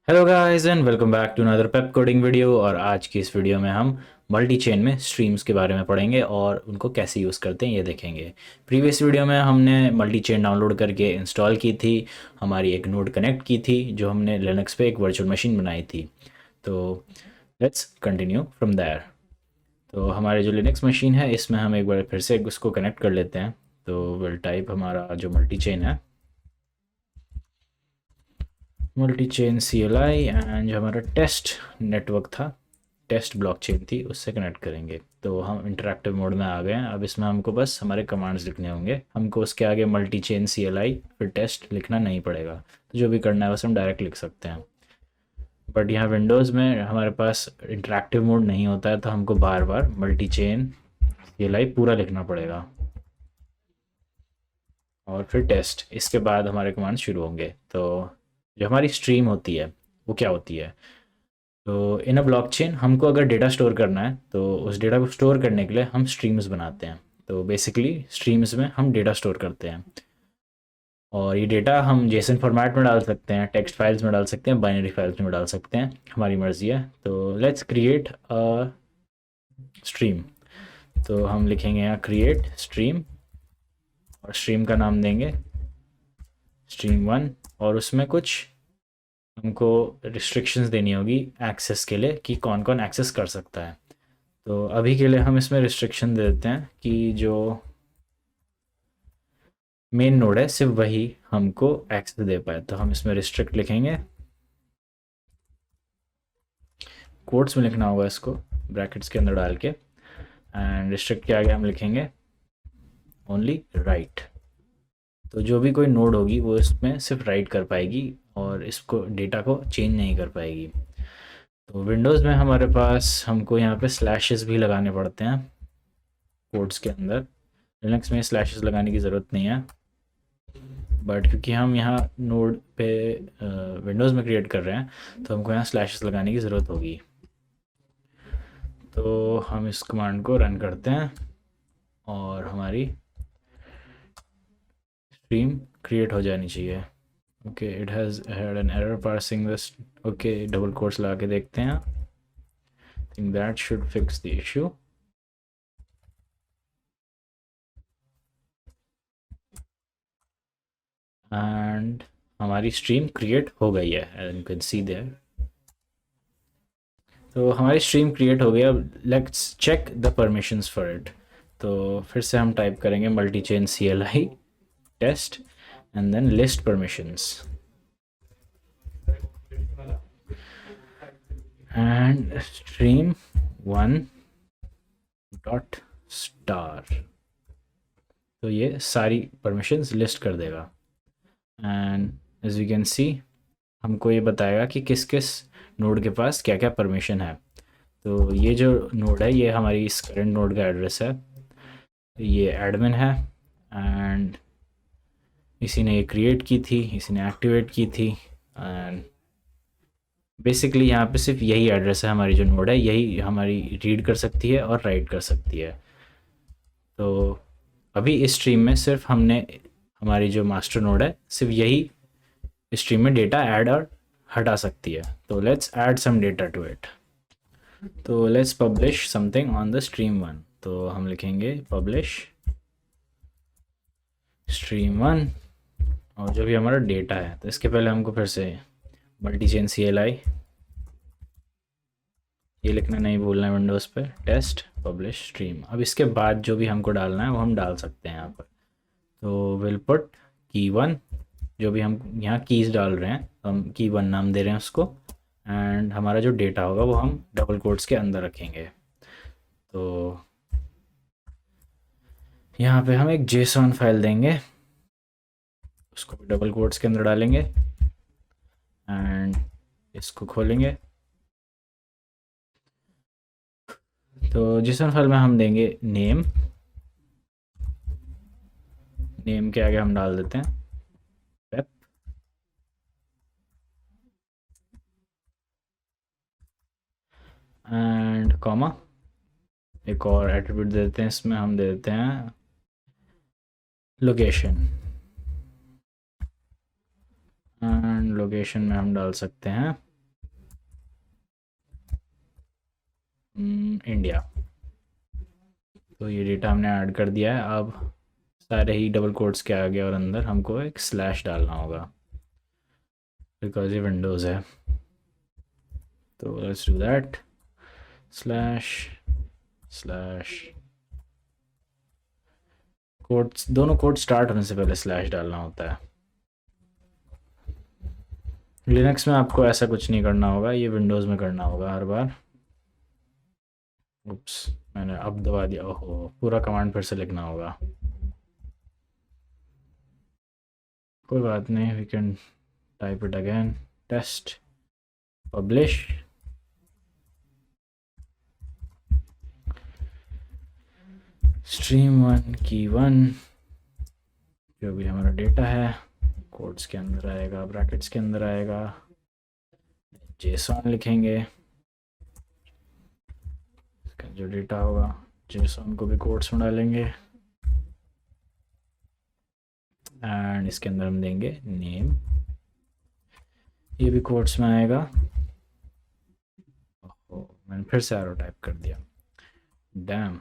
Hello guys and welcome back to another Pepcoding video. और आज की इस वीडियो में हम मल्टी चेन में स्ट्रीम्स के बारे में पढ़ेंगे और उनको कैसे यूज़ करते हैं ये देखेंगे। प्रीवियस वीडियो में हमने मल्टी चेन डाउनलोड करके इंस्टॉल की थी, हमारी एक नोड कनेक्ट की थी जो हमने लिनक्स पे एक वर्चुअल मशीन बनाई थी। तो लेट्स कंटिन्यू फ्रॉम देयर। तो हमारे जो लिनक्स मशीन है इसमें हम एक बार फिर से उसको कनेक्ट कर लेते हैं। तो विल टाइप हमारा जो मल्टी चेन है, मल्टी चेन CLI, एंड जो हमारा टेस्ट नेटवर्क था, टेस्ट ब्लॉकचेन थी, उससे कनेक्ट करेंगे। तो हम इंटरेक्टिव मोड में आ गए हैं। अब इसमें हमको बस हमारे कमांड्स लिखने होंगे, हमको उसके आगे मल्टी चेन CLI फिर टेस्ट लिखना नहीं पड़ेगा। तो जो भी करना है बस हम डायरेक्ट लिख सकते हैं। बट यहाँ विंडोज़ में हमारे पास इंटरेक्टिव मोड नहीं होता है, तो हमको बार बार मल्टी चेन CLI पूरा लिखना पड़ेगा और फिर टेस्ट, इसके बाद हमारे कमांड शुरू होंगे। तो जो हमारी स्ट्रीम होती है वो क्या होती है? तो इन अ ब्लॉकचेन हमको अगर डेटा स्टोर करना है तो उस डेटा को स्टोर करने के लिए हम स्ट्रीम्स बनाते हैं। तो बेसिकली स्ट्रीम्स में हम डेटा स्टोर करते हैं और ये डेटा हम जेसन फॉर्मेट में डाल सकते हैं, टेक्स्ट फाइल्स में डाल सकते हैं, बाइनरी फाइल्स में डाल सकते हैं, हमारी मर्जी है। तो लेट्स क्रिएट अ स्ट्रीम। तो हम लिखेंगे यहाँ क्रिएट स्ट्रीम और स्ट्रीम का नाम देंगे stream1। और उसमें कुछ हमको रिस्ट्रिक्शंस देनी होगी एक्सेस के लिए कि कौन कौन एक्सेस कर सकता है। तो अभी के लिए हम इसमें रिस्ट्रिक्शन दे देते हैं कि जो मेन नोड है सिर्फ वही हमको एक्सेस दे पाए। तो हम इसमें रिस्ट्रिक्ट लिखेंगे, कोट्स में लिखना होगा इसको, ब्रैकेट्स के अंदर डाल के। एंड रिस्ट्रिक्ट के आगे हम लिखेंगे ओनली राइट। तो जो भी कोई नोड होगी वो इसमें सिर्फ राइट कर पाएगी और इसको डेटा को चेंज नहीं कर पाएगी। तो विंडोज़ में हमारे पास हमको यहाँ पे स्लैशेस भी लगाने पड़ते हैं कोड्स के अंदर। लिनक्स में स्लैशेस लगाने की ज़रूरत नहीं है, बट क्योंकि हम यहाँ नोड पे विंडोज़ में क्रिएट कर रहे हैं तो हमको यहाँ स्लैशेस लगाने की ज़रूरत होगी। तो हम इस कमांड को रन करते हैं और हमारी स्ट्रीम क्रिएट हो जानी चाहिए। Okay, it has had an error parsing this. Okay, double quotes लगा के देखते हैं। Think that should fix the issue. And हमारी स्ट्रीम क्रिएट हो गई है, as you can see there. तो हमारी स्ट्रीम क्रिएट हो गया। अब let's check the permissions for it. तो फिर से हम टाइप करेंगे multi chain CLI test and then list permissions and stream1 dot star. तो ये सारी परमिशंस लिस्ट कर देगा and as you can see हमको ये बताएगा कि किस किस नोड के पास क्या क्या परमिशन है। तो ये जो नोड है ये हमारी इस करंट नोड का एड्रेस है, ये एडमिन है एंड इसी ने ये क्रिएट की थी, इसी ने एक्टिवेट की थी। एंड बेसिकली यहाँ पे सिर्फ यही एड्रेस है, हमारी जो नोड है यही हमारी रीड कर सकती है और राइट कर सकती है। तो अभी इस स्ट्रीम में सिर्फ हमने हमारी जो मास्टर नोड है सिर्फ यही स्ट्रीम में डेटा ऐड और हटा सकती है। तो let's add some data to it. तो let's publish something on the stream1। तो हम लिखेंगे पब्लिश stream1 और जो भी हमारा डेटा है। तो इसके पहले हमको फिर से मल्टी चेन CLI ये लिखना नहीं भूलना है विंडोज़ पे, टेस्ट पब्लिश स्ट्रीम। अब इसके बाद जो भी हमको डालना है वो हम डाल सकते हैं यहाँ पर। तो विल पुट key1, जो भी हम यहाँ कीज़ डाल रहे हैं तो हम key1 नाम दे रहे हैं उसको। एंड हमारा जो डेटा होगा वो हम डबल कोट्स के अंदर रखेंगे। तो यहाँ पे हम एक JSON फाइल देंगे, उसको डबल कोट्स के अंदर डालेंगे एंड इसको खोलेंगे। तो JSON फाइल में हम देंगे नेम, नेम के आगे हम डाल देते हैं वेब एंड कॉमा, एक और एट्रीब्यूट दे देते हैं इसमें, हम दे देते हैं लोकेशन। एंड लोकेशन में हम डाल सकते हैं इंडिया। तो ये डेटा हमने ऐड कर दिया है। अब सारे ही डबल कोट्स के आगे और अंदर हमको एक स्लैश डालना होगा बिकॉज ये विंडोज़ है। तो let's do that, slash slash quotes, दोनों कोड स्टार्ट होने से पहले स्लैश डालना होता है। लिनक्स में आपको ऐसा कुछ नहीं करना होगा, ये विंडोज़ में करना होगा हर बार। उप्स, मैंने अब दबा दिया। ओहो, पूरा कमांड फिर से लिखना होगा। कोई बात नहीं, we can type it again. Test publish stream1 key1, जो भी हमारा डेटा है कोड्स के अंदर आएगा, ब्रैकेट्स के अंदर आएगा। जेसॉन लिखेंगे, इसका जो डेटा होगा जेसॉन को भी कोड्स में डालेंगे एंड इसके अंदर हम देंगे नेम, ये भी कोड्स में आएगा। मैंने फिर से एरो टाइप कर दिया, डैम।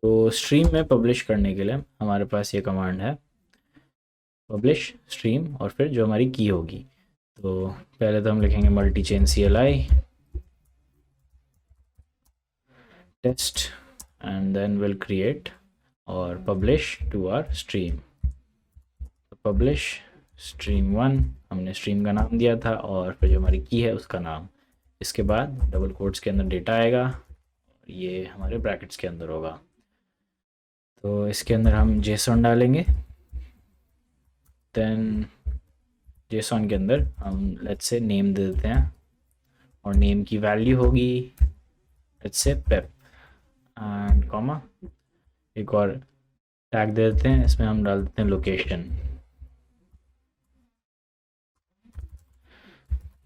तो स्ट्रीम में पब्लिश करने के लिए हमारे पास ये कमांड है, पब्लिश स्ट्रीम और फिर जो हमारी की होगी। तो पहले तो हम लिखेंगे multi chain CLI test and then will create और publish to our stream. Publish stream1, हमने स्ट्रीम का नाम दिया था और फिर जो हमारी की है उसका नाम। इसके बाद डबल कोट्स के अंदर डेटा आएगा और ये हमारे ब्रैकेट्स के अंदर होगा। तो इसके अंदर हम जेसॉन डालेंगे, देन जेसॉन के अंदर हम लेट्स से नेम दे देते हैं और नेम की वैल्यू होगी let's say Pep and comma, एक और टैग दे देते हैं, इसमें हम डाल देते हैं लोकेशन।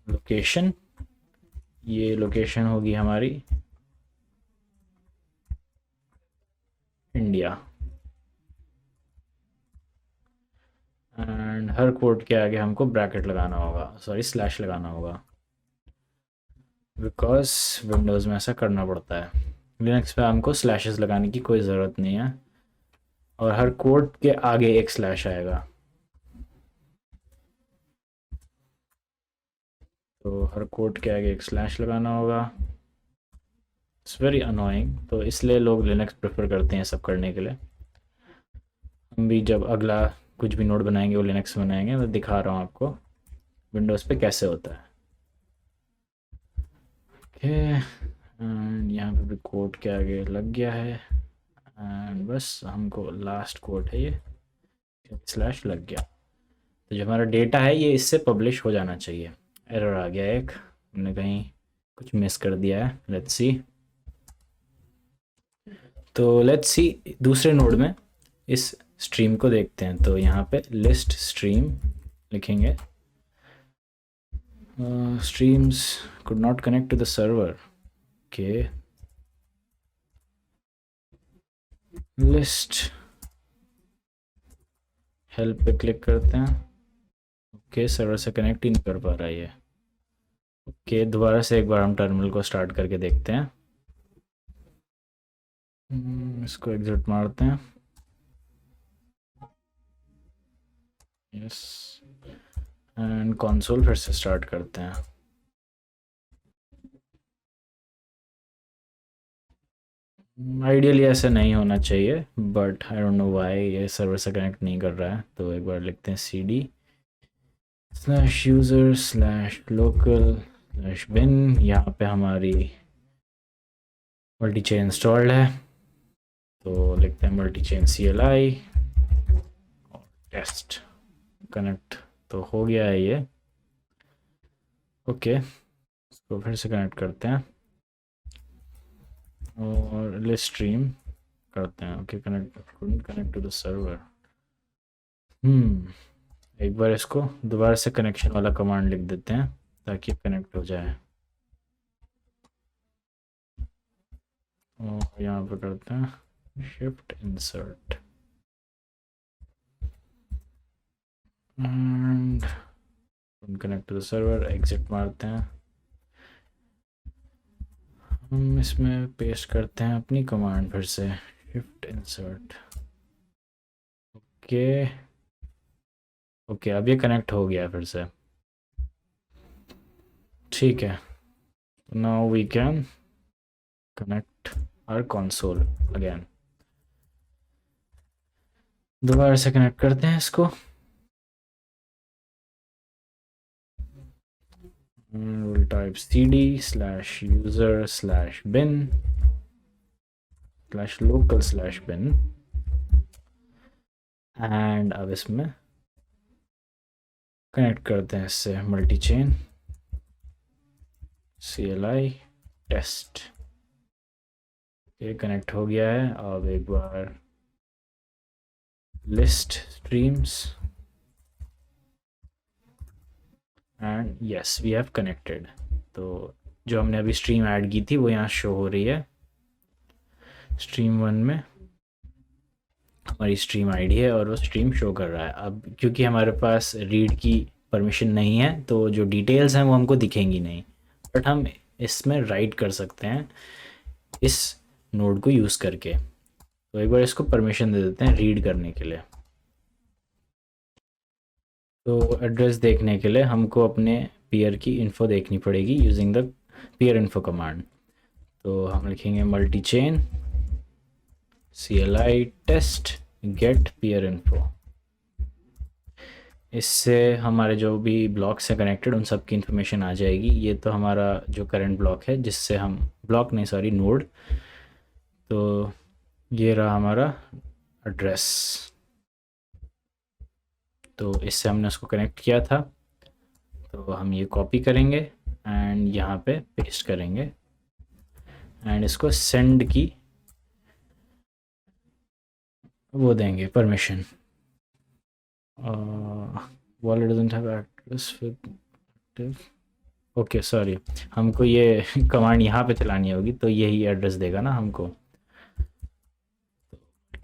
लोकेशन, ये लोकेशन होगी हमारी इंडिया एंड हर कोड के आगे हमको ब्रैकेट लगाना होगा, सॉरी स्लैश लगाना होगा बिकॉज विंडोज़ में ऐसा करना पड़ता है। लिनक्स पे हमको स्लैशेस लगाने की कोई ज़रूरत नहीं है और हर कोड के आगे एक स्लैश आएगा। तो हर कोड के आगे एक स्लैश लगाना होगा। इट्स वेरी अनोइंग, तो इसलिए लोग लिनक्स प्रेफर करते हैं सब करने के लिए। हम भी जब अगला कुछ भी नोड बनाएंगे वो लिनक्स में बनाएंगे, मैं दिखा रहा हूँ आपको विंडोज़ पे कैसे होता है। ओके एंड यहाँ पे भी कोड के आगे लग गया है एंड बस हमको लास्ट कोड है ये, स्लैश लग गया। तो जो हमारा डेटा है ये इससे पब्लिश हो जाना चाहिए। एरर आ गया एक, हमने कहीं कुछ मिस कर दिया है, लेट्स सी। तो लेट्स सी दूसरे नोड में इस स्ट्रीम को देखते हैं। तो यहाँ पे लिस्ट स्ट्रीम लिखेंगे, streams could not connect to the server. Okay, list help पे क्लिक करते हैं। ओके, सर्वर से कनेक्ट ही नहीं कर पा रहा है ये। ओके, दोबारा से एक बार हम टर्मिनल को स्टार्ट करके देखते हैं। इसको एग्जिट मारते हैं, यस एंड कंसोल फिर से स्टार्ट करते हैं। आइडियली ऐसा नहीं होना चाहिए but I don't know why ये सर्वर से कनेक्ट नहीं कर रहा है। तो एक बार लिखते हैं cd /user /local /bin, यहाँ पे हमारी मल्टी चेन इंस्टॉल्ड है। तो लिखते हैं मल्टी चेन CLI और टेस्ट, कनेक्ट तो हो गया है ये। ओके, इसको फिर से कनेक्ट करते हैं और लिस्ट स्ट्रीम करते हैं। Okay, connect to the server. एक बार इसको दोबारा से कनेक्शन वाला कमांड लिख देते हैं ताकि कनेक्ट हो जाए। और यहाँ पे करते हैं shift insert. And connect to the server, exit मारते हैं। हम इसमें पेस्ट करते हैं अपनी कमांड फिर से, शिफ्ट इंसर्ट। ओके ओके, अब ये कनेक्ट हो गया फिर से। ठीक है, now we can connect our console again. दोबारा से कनेक्ट करते हैं इसको। we'll type cd/user/bin/local/bin एंड अब इसमें कनेक्ट करते हैं इससे मल्टी चेन CLI टेस्ट। ये कनेक्ट हो गया है। अब एक बार list streams and yes we have connected. तो जो हमने अभी स्ट्रीम ऐड की थी वो यहाँ शो हो रही है। स्ट्रीम 1 में हमारी स्ट्रीम आईडी है और वो स्ट्रीम शो कर रहा है। अब क्योंकि हमारे पास रीड की परमिशन नहीं है तो जो डिटेल्स हैं वो हमको दिखेंगी नहीं, बट हम इसमें राइट कर सकते हैं इस नोड को यूज़ करके। तो एक बार इसको परमिशन दे देते हैं रीड करने के लिए। तो एड्रेस देखने के लिए हमको अपने पीयर की इन्फो देखनी पड़ेगी using the peer info command. तो हम लिखेंगे multi chain CLI test get peer info. इससे हमारे जो भी ब्लॉक से कनेक्टेड उन सब की इन्फॉर्मेशन आ जाएगी। ये तो हमारा जो करंट ब्लॉक है जिससे हम ब्लॉक नहीं सॉरी नोड। तो ये रहा हमारा एड्रेस। तो इससे हमने उसको कनेक्ट किया था। तो हम ये कॉपी करेंगे एंड यहाँ पे पेस्ट करेंगे एंड इसको सेंड की वो देंगे permission. Wallet doesn't have address with active. Okay sorry, हमको ये कमांड यहाँ पे चलानी होगी तो यही एड्रेस देगा ना हमको।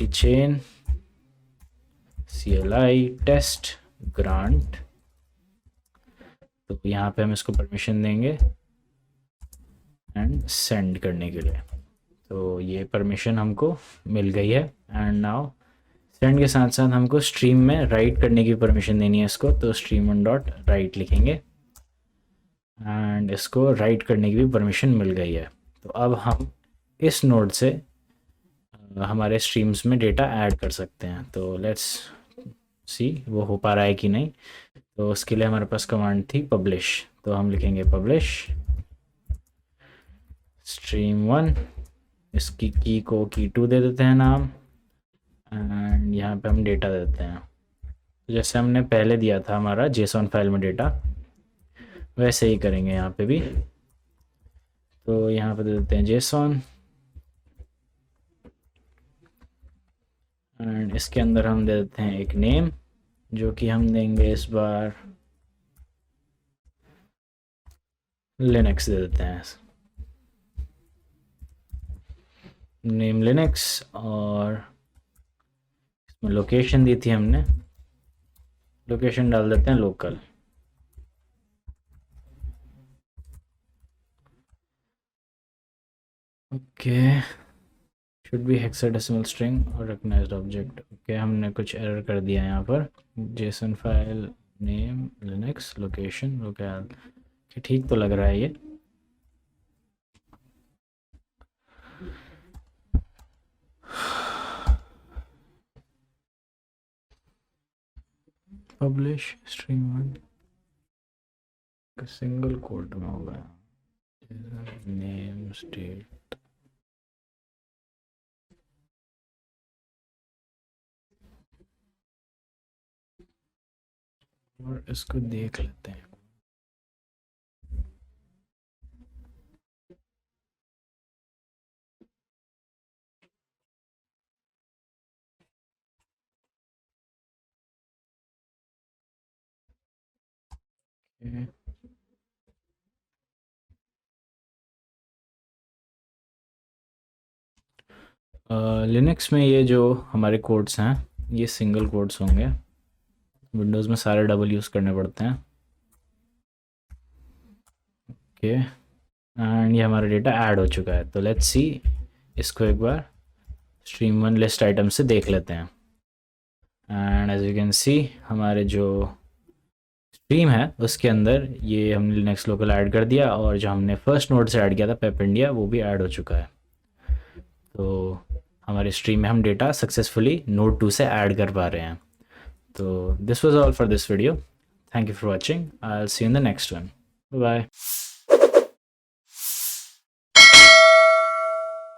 Chain CLI test grant. तो यहाँ पे हम इसको परमिशन देंगे एंड सेंड करने के लिए। तो ये परमिशन हमको मिल गई है। एंड नाउ सेंड के साथ साथ हमको स्ट्रीम में राइट करने की परमिशन देनी है इसको। तो stream1.write लिखेंगे एंड इसको राइट करने की भी परमिशन मिल गई है। तो अब हम इस नोड से हमारे स्ट्रीम्स में डेटा ऐड कर सकते हैं। तो लेट्स सी वो हो पा रहा है कि नहीं। तो उसके लिए हमारे पास कमांड थी पब्लिश। तो हम लिखेंगे पब्लिश stream1, इसकी की को key2 दे देते हैं नाम एंड यहाँ पे हम डेटा देते हैं। तो जैसे हमने पहले दिया था हमारा JSON फाइल में डेटा, वैसे ही करेंगे यहाँ पे भी। तो यहाँ पे दे देते हैं JSON एंड इसके अंदर हम दे देते हैं एक नेम जो कि हम देंगे इस बार लिनक्स दे देते हैं नेम लिनक्स। और इसमें लोकेशन दी थी हमने, लोकेशन डाल देते हैं local. Okay should be hexadecimal string और रिकॉग्नाइज्ड ऑब्जेक्ट। ओके हमने कुछ एरर कर दिया यहाँ पर। JSON file name Linux location local, ठीक तो लग रहा है ये। पब्लिश stream1 सिंगल कोट में होगा नेम स्टेट। और इसको देख लेते हैं। लिनक्स में ये जो हमारे कोड्स हैं ये सिंगल कोड्स होंगे। विंडोज़ में सारे डबल यूज़ करने पड़ते हैं। ओके, एंड ये हमारा डेटा ऐड हो चुका है। तो लेट्स सी, इसको एक बार स्ट्रीम 1 लिस्ट आइटम से देख लेते हैं। And as you can see हमारे जो स्ट्रीम है उसके अंदर ये हमने लिनक्स लोकल ऐड कर दिया, और जो हमने फर्स्ट नोड से ऐड किया था पेप इंडिया वो भी ऐड हो चुका है। तो हमारे स्ट्रीम में हम डेटा सक्सेसफुली नोड 2 से ऐड कर पा रहे हैं। तो this was all for this video. Thank you for watching. I will see you in the next one. Bye bye.